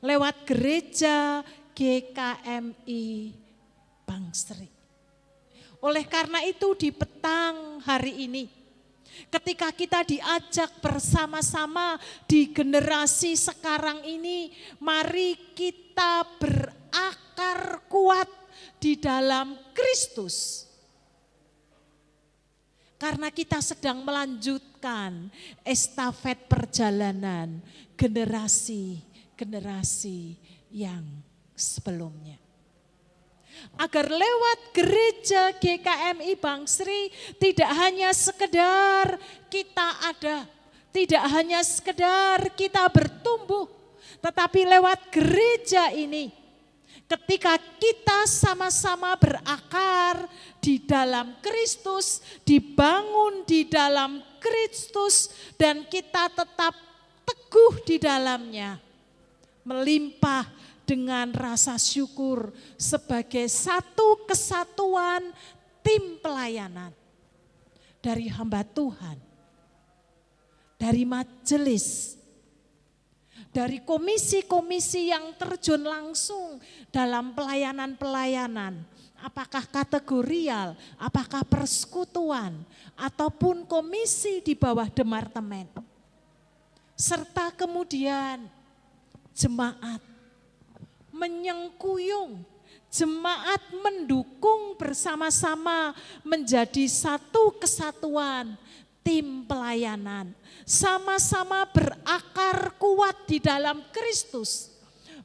lewat gereja GKMI Bangsri. Oleh karena itu di petang hari ini, ketika kita diajak bersama-sama di generasi sekarang ini, mari kita berakar kuat di dalam Kristus. Karena kita sedang melanjutkan estafet perjalanan generasi-generasi yang sebelumnya. Agar lewat gereja GKMI Bangsri tidak hanya sekedar kita ada, tidak hanya sekedar kita bertumbuh, tetapi lewat gereja ini ketika kita sama-sama berakar di dalam Kristus, dibangun di dalam Kristus, dan kita tetap teguh di dalamnya, melimpah dengan rasa syukur sebagai satu kesatuan tim pelayanan dari hamba Tuhan, dari majelis, dari komisi-komisi yang terjun langsung dalam pelayanan-pelayanan, apakah kategorial, apakah persekutuan, ataupun komisi di bawah departemen. serta kemudian jemaat menyengkuyung, jemaat mendukung bersama-sama menjadi satu kesatuan, tim pelayanan, sama-sama berakar kuat di dalam Kristus,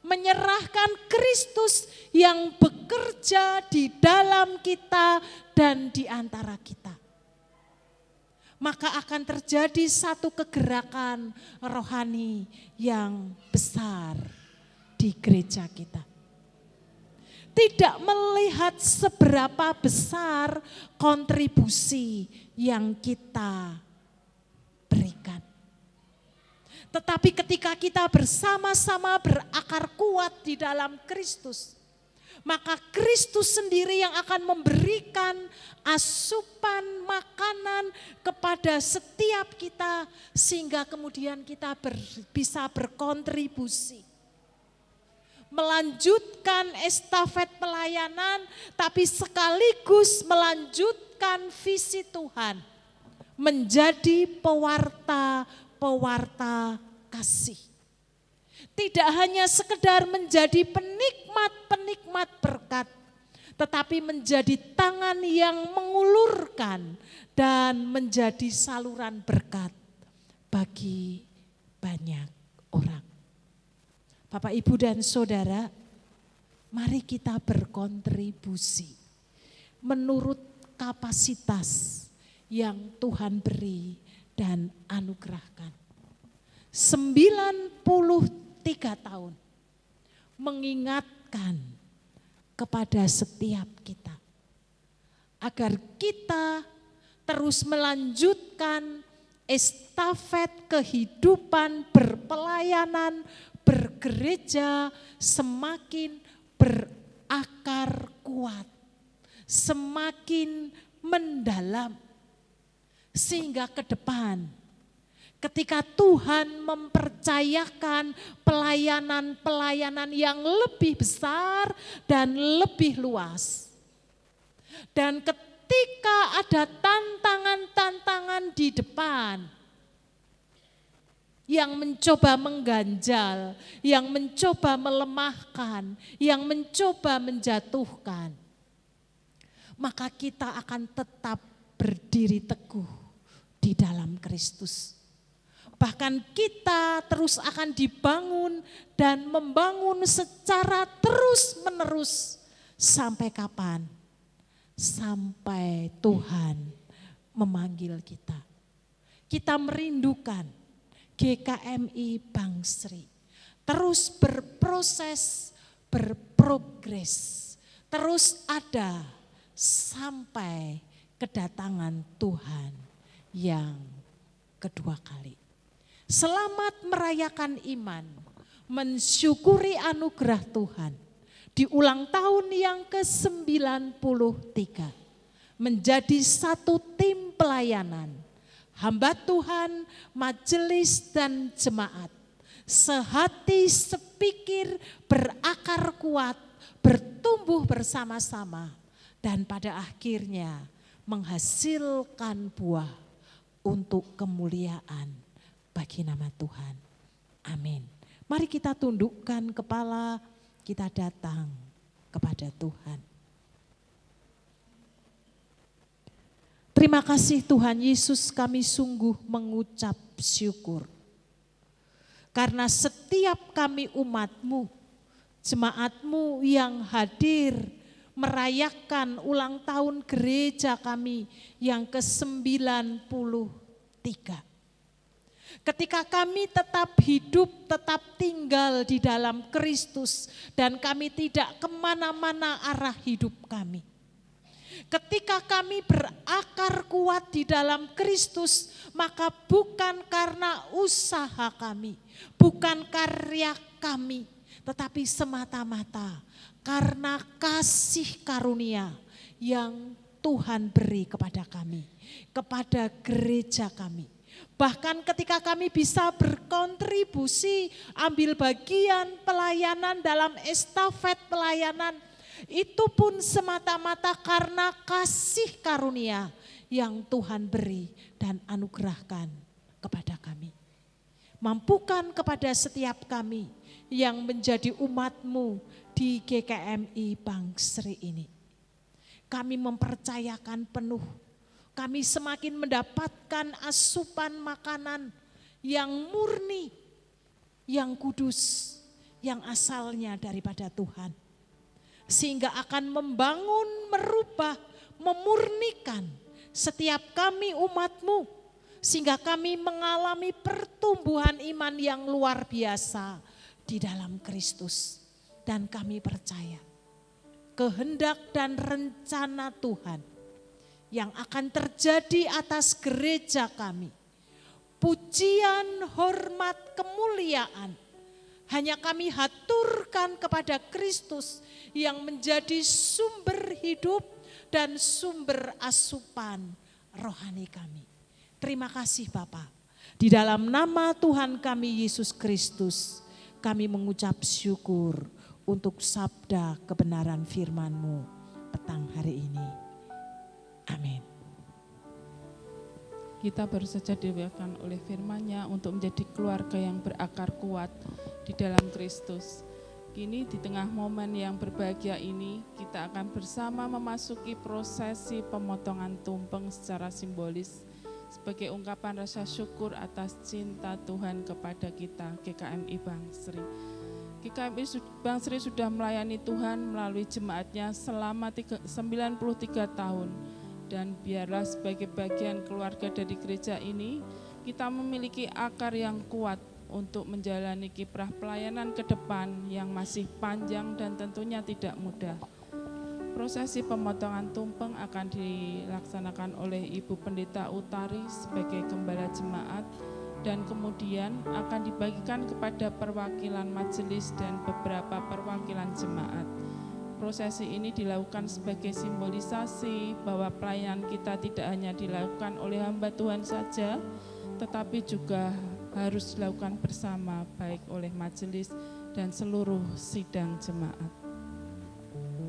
menyerahkan Kristus yang bekerja di dalam kita dan di antara kita. Maka akan terjadi satu kegerakan rohani yang besar di gereja kita. Tidak melihat seberapa besar kontribusi yang kita berikan. Tetapi ketika kita bersama-sama berakar kuat di dalam Kristus, maka Kristus sendiri yang akan memberikan asupan makanan kepada setiap kita, sehingga kemudian kita bisa berkontribusi. Melanjutkan estafet pelayanan, tapi sekaligus melanjutkan visi Tuhan. Menjadi pewarta kasih. Tidak hanya sekedar menjadi penikmat berkat, tetapi menjadi tangan yang mengulurkan dan menjadi saluran berkat bagi banyak orang. Bapak, Ibu, dan Saudara, mari kita berkontribusi menurut kapasitas yang Tuhan beri dan anugerahkan. 93 tahun mengingatkan kepada setiap kita agar kita terus melanjutkan estafet kehidupan berpelayanan, bergereja semakin berakar kuat, semakin mendalam, sehingga ke depan ketika Tuhan mempercayakan pelayanan-pelayanan yang lebih besar dan lebih luas, dan ketika ada tantangan-tantangan di depan yang mencoba mengganjal, yang mencoba melemahkan, yang mencoba menjatuhkan, maka kita akan tetap berdiri teguh di dalam Kristus. Bahkan kita terus akan dibangun dan membangun secara terus-menerus. Sampai kapan? Sampai Tuhan memanggil kita. Kita merindukan GKMI Bangsri terus berproses, berprogres, terus ada sampai kedatangan Tuhan yang kedua kali. Selamat merayakan iman, mensyukuri anugerah Tuhan di ulang tahun yang ke-93, menjadi satu tim pelayanan, hamba Tuhan, majelis dan jemaat, sehati sepikir, berakar kuat, bertumbuh bersama-sama, dan pada akhirnya menghasilkan buah untuk kemuliaan bagi nama Tuhan. Amin. Mari kita tundukkan kepala, kita datang kepada Tuhan. Terima kasih Tuhan Yesus, kami sungguh mengucap syukur. Karena setiap kami umat-Mu, jemaat-Mu yang hadir merayakan ulang tahun gereja kami yang ke-93. Ketika kami tetap hidup, tetap tinggal di dalam Kristus dan kami tidak kemana-mana arah hidup kami. Ketika kami berakar kuat di dalam Kristus, maka bukan karena usaha kami, bukan karya kami, tetapi semata-mata karena kasih karunia yang Tuhan beri kepada kami, kepada gereja kami. Bahkan ketika kami bisa berkontribusi, ambil bagian pelayanan dalam estafet pelayanan, itu pun semata-mata karena kasih karunia yang Tuhan beri dan anugerahkan kepada kami. Mampukan kepada setiap kami yang menjadi umat-Mu di GKMI Bangsri ini. Kami mempercayakan penuh, kami semakin mendapatkan asupan makanan yang murni, yang kudus, yang asalnya daripada Tuhan. Sehingga akan membangun, merubah, memurnikan setiap kami umat-Mu. Sehingga kami mengalami pertumbuhan iman yang luar biasa di dalam Kristus. Dan kami percaya kehendak dan rencana Tuhan yang akan terjadi atas gereja kami. Pujian, hormat, kemuliaan hanya kami haturkan kepada Kristus yang menjadi sumber hidup dan sumber asupan rohani kami. Terima kasih Bapa. Di dalam nama Tuhan kami Yesus Kristus, kami mengucap syukur untuk sabda kebenaran firman-Mu petang hari ini. Amin.
Kita baru saja diwekan oleh firman-Nya untuk menjadi keluarga yang berakar kuat di dalam Kristus. Kini di tengah momen yang berbahagia ini, kita akan bersama memasuki prosesi pemotongan tumpeng secara simbolis sebagai ungkapan rasa syukur atas cinta Tuhan kepada kita, GKMI Bangsri. GKMI Bangsri sudah melayani Tuhan melalui jemaatnya selama 93 tahun. Dan biarlah sebagai bagian keluarga dari gereja ini, kita memiliki akar yang kuat untuk menjalani kiprah pelayanan ke depan yang masih panjang dan tentunya tidak mudah. Prosesi pemotongan tumpeng akan dilaksanakan oleh Ibu Pendeta Utari sebagai gembala jemaat, dan kemudian akan dibagikan kepada perwakilan majelis dan beberapa perwakilan jemaat. Prosesi ini dilakukan sebagai simbolisasi bahwa pelayanan kita tidak hanya dilakukan oleh hamba Tuhan saja, tetapi juga harus dilakukan bersama baik oleh majelis dan seluruh sidang jemaat.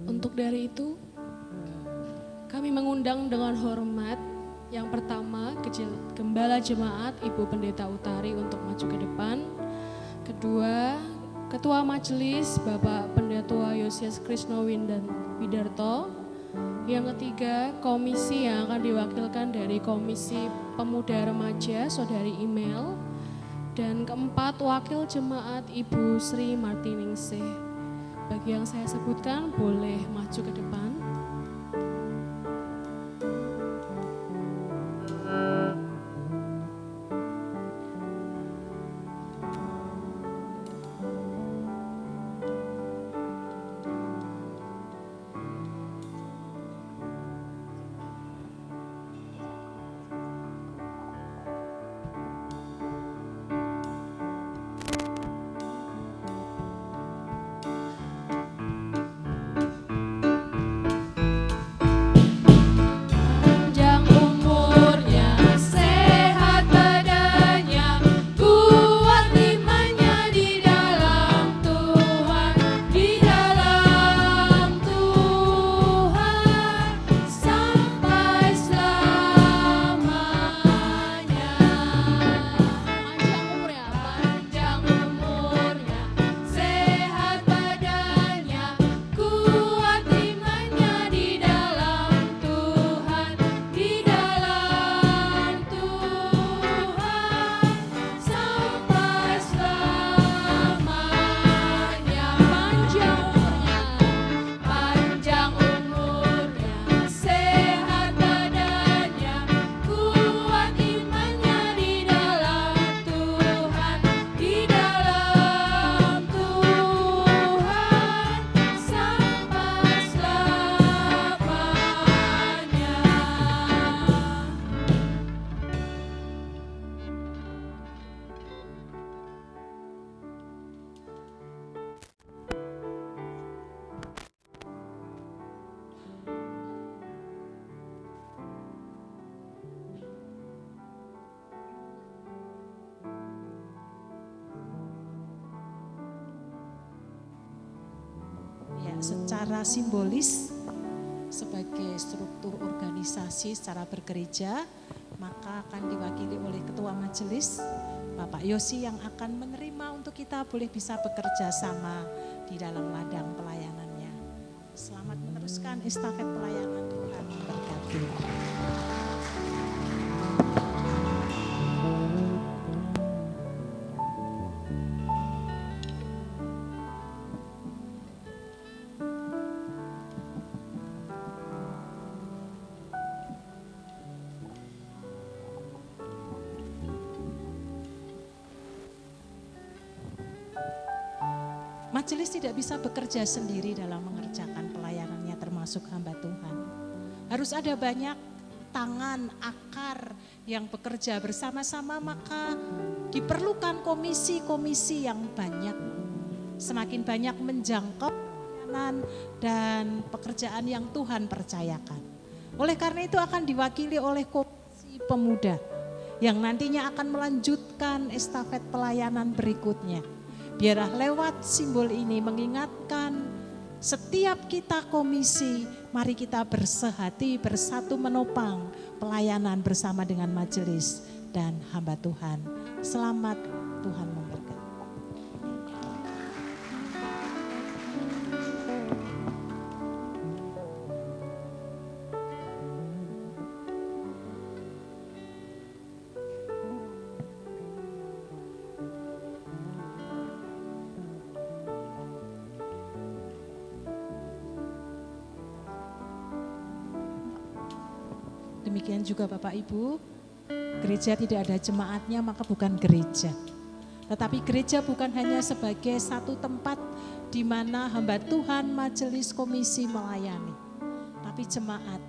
Untuk dari itu, kami mengundang dengan hormat yang pertama, Gembala Jemaat Ibu Pendeta Utari untuk maju ke depan. Kedua, Ketua Majelis Bapak Pendeta Yosias Krisno Widarto. Yang ketiga, komisi yang akan diwakilkan dari Komisi Pemuda Remaja Saudari Email. Dan keempat, Wakil Jemaat Ibu Sri Martiningsih. Bagi yang saya sebutkan boleh maju ke depan.
Secara simbolis sebagai struktur organisasi secara bergereja, maka akan diwakili oleh ketua majelis Bapak Yosi yang akan menerima untuk kita boleh bisa bekerja sama di dalam ladang pelayanannya. Selamat meneruskan estafet pelayanan, Tuhan memberkati. Majelis tidak bisa bekerja sendiri dalam mengerjakan pelayanannya termasuk hamba Tuhan. Harus ada banyak tangan, akar yang bekerja bersama-sama, maka diperlukan komisi-komisi yang banyak. Semakin banyak menjangkau pelayanan dan pekerjaan yang Tuhan percayakan. Oleh karena itu akan diwakili oleh komisi pemuda yang nantinya akan melanjutkan estafet pelayanan berikutnya. Biarlah lewat simbol ini mengingatkan setiap kita komisi, mari kita bersehati, bersatu menopang pelayanan bersama dengan majelis dan hamba Tuhan. Selamat, Tuhan memberkati. Demikian juga Bapak Ibu, gereja tidak ada jemaatnya maka bukan gereja. Tetapi gereja bukan hanya sebagai satu tempat di mana hamba Tuhan majelis komisi melayani. Tapi jemaat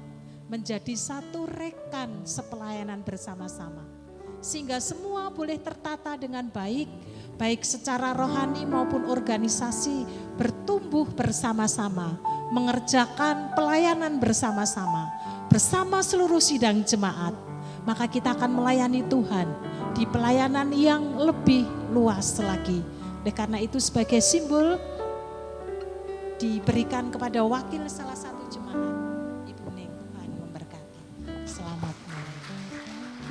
menjadi satu rekan sepelayanan bersama-sama. Sehingga semua boleh tertata dengan baik, baik secara rohani maupun organisasi bertumbuh bersama-sama, mengerjakan pelayanan bersama-sama. Bersama seluruh sidang jemaat, maka kita akan melayani Tuhan di pelayanan yang lebih luas lagi. Oleh karena itu sebagai simbol diberikan kepada wakil salah satu jemaat, Ibu Ning. Tuhan memberkati. Selamat malam.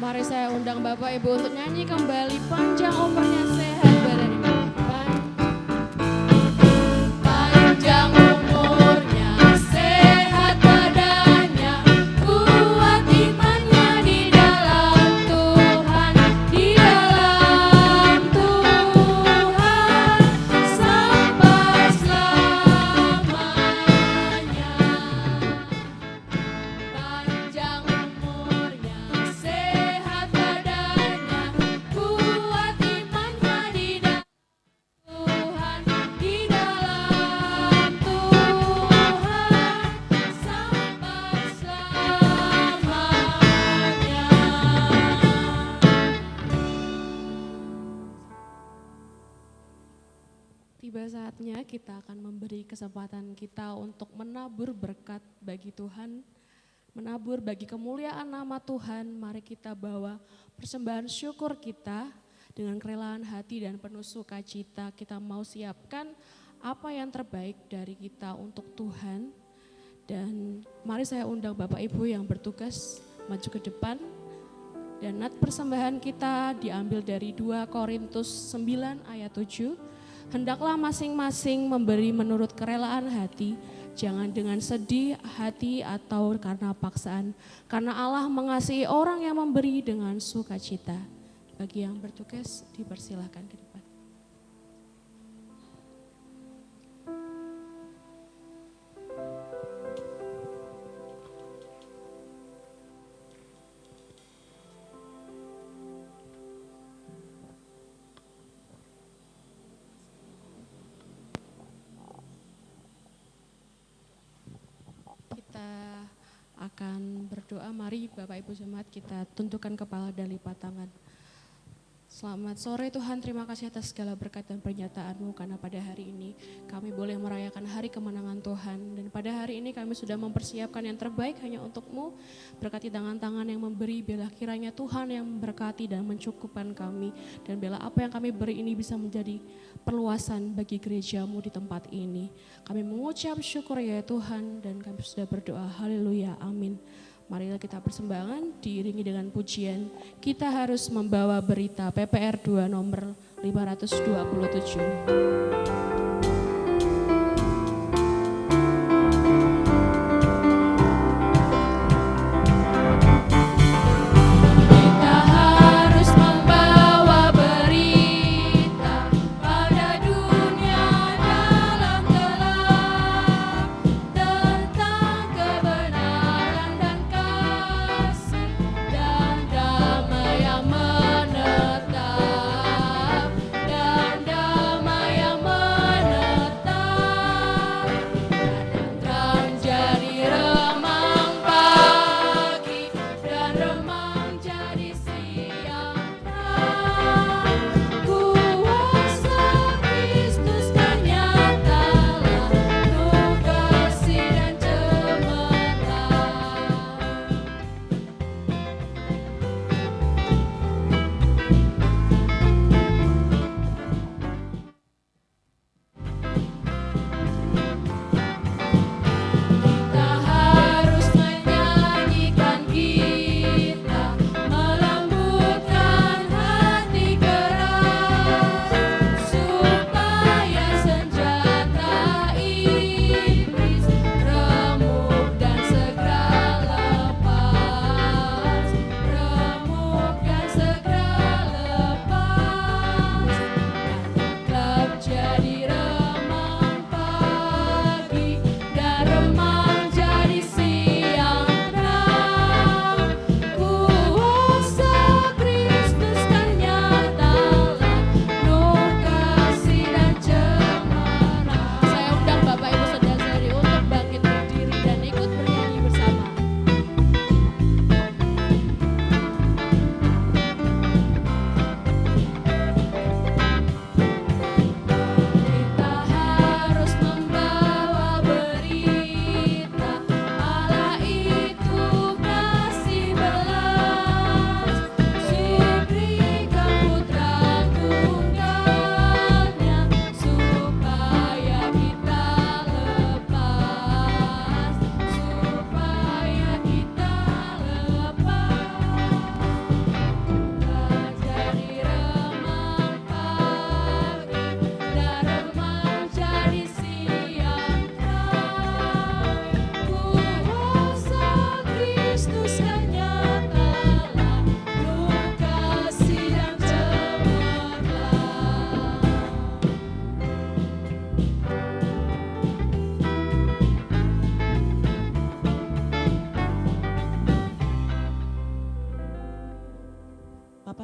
Mari saya undang Bapak Ibu untuk nyanyi kembali panjang umurnya sehat badannya. Panjang umurnya sehat badannya, kuat imannya di dalam Tuhan, di dalam Tuhan sampai selamanya. Panjang umurnya sehat badannya, kuat imannya di dalam Tuhan, di dalam Tuhan sampai selamanya. Tiba saatnya kita akan memberi kesempatan kita untuk menabur berkat bagi Tuhan, menabur bagi kemuliaan nama Tuhan. Mari kita bawa persembahan syukur kita dengan kerelaan hati dan penuh sukacita. Kita mau siapkan apa yang terbaik dari kita untuk Tuhan. Dan mari saya undang Bapak Ibu yang bertugas maju ke depan. Dan nat persembahan kita diambil dari 2 Korintus 9 ayat 7. Hendaklah masing-masing memberi menurut kerelaan hati, jangan dengan sedih hati atau karena paksaan. Karena Allah mengasihi orang yang memberi dengan sukacita. Bagi yang bertugas dipersilakan ke depan. Kita akan berdoa. Mari Bapak Ibu Jemaat kita tundukkan kepala dan lipat tangan. Selamat sore Tuhan, terima kasih atas segala berkat dan pernyataan-Mu karena pada hari ini kami boleh merayakan hari kemenangan Tuhan. Dan pada hari ini kami sudah mempersiapkan yang terbaik hanya untuk-Mu. Berkati tangan-tangan yang memberi, biarlah kiranya Tuhan yang memberkati dan mencukupkan kami. Dan biarlah apa yang kami beri ini bisa menjadi perluasan bagi gereja-Mu di tempat ini. Kami mengucap syukur ya Tuhan dan kami sudah berdoa, haleluya, amin. Marilah kita persembahan diiringi dengan pujian. Kita harus membawa berita PPR 2 nomor 527.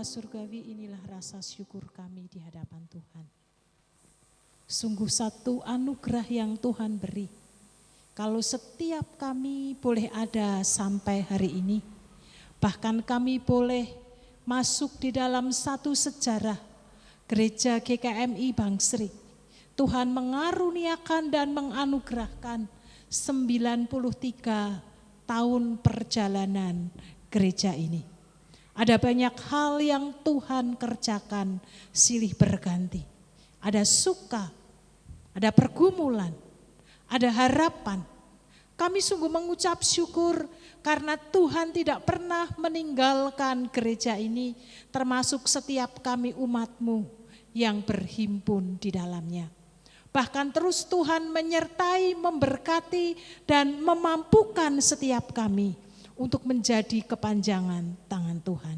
Bapa Surgawi, inilah rasa syukur kami di hadapan Tuhan. Sungguh satu anugerah yang Tuhan beri. Kalau setiap kami boleh ada sampai hari ini, bahkan kami boleh masuk di dalam satu sejarah Gereja GKMI Bangsri. Tuhan mengaruniakan dan menganugerahkan 93 tahun perjalanan gereja ini. Ada banyak hal yang Tuhan kerjakan silih berganti. Ada suka, ada pergumulan, ada harapan. Kami sungguh mengucap syukur karena Tuhan tidak pernah meninggalkan gereja ini, termasuk setiap kami umat-Mu yang berhimpun di dalamnya. Bahkan terus Tuhan menyertai, memberkati, dan memampukan setiap kami untuk menjadi kepanjangan tangan Tuhan.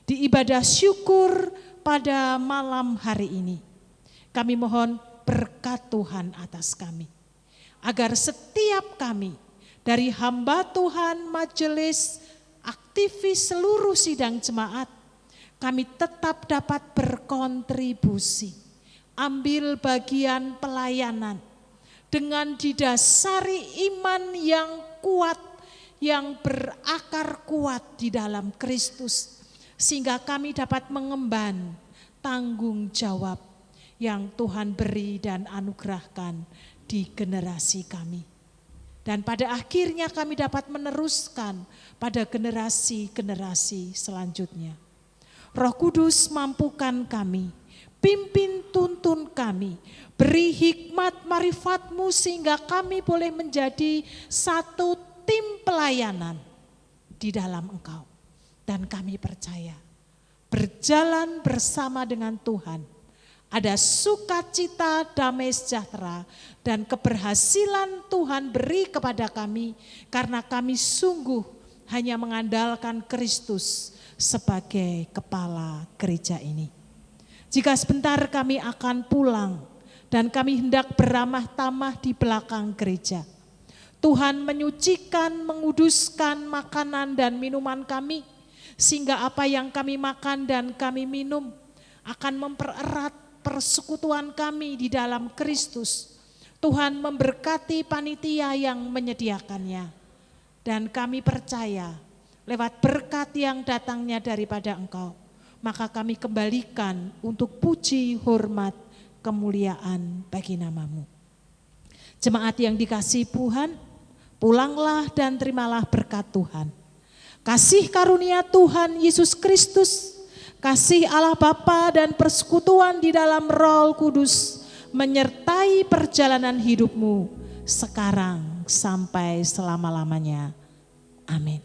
Di ibadah syukur pada malam hari ini, kami mohon berkat Tuhan atas kami. Agar setiap kami, dari hamba Tuhan, majelis, aktivis seluruh sidang jemaat, kami tetap dapat berkontribusi, ambil bagian pelayanan, dengan didasari iman yang kuat, yang berakar kuat di dalam Kristus, sehingga kami dapat mengemban tanggung jawab yang Tuhan beri dan anugerahkan di generasi kami. Dan pada akhirnya kami dapat meneruskan pada generasi-generasi selanjutnya. Roh Kudus, mampukan kami, pimpin tuntun kami, beri hikmat marifat-Mu sehingga kami boleh menjadi satu tim pelayanan di dalam Engkau. Dan kami percaya berjalan bersama dengan Tuhan, ada sukacita, damai sejahtera, dan keberhasilan Tuhan beri kepada kami karena kami sungguh hanya mengandalkan Kristus sebagai kepala gereja ini. Jika sebentar kami akan pulang dan kami hendak beramah tamah di belakang gereja, Tuhan menyucikan, menguduskan makanan dan minuman kami, sehingga apa yang kami makan dan kami minum akan mempererat persekutuan kami di dalam Kristus. Tuhan memberkati panitia yang menyediakannya. Dan kami percaya lewat berkat yang datangnya daripada Engkau, maka kami kembalikan untuk puji, hormat, kemuliaan bagi nama-Mu. Jemaat yang dikasihi Tuhan, pulanglah dan terimalah berkat Tuhan. Kasih karunia Tuhan Yesus Kristus, kasih Allah Bapa dan persekutuan di dalam Roh Kudus menyertai perjalanan hidupmu sekarang sampai selama-lamanya. Amin.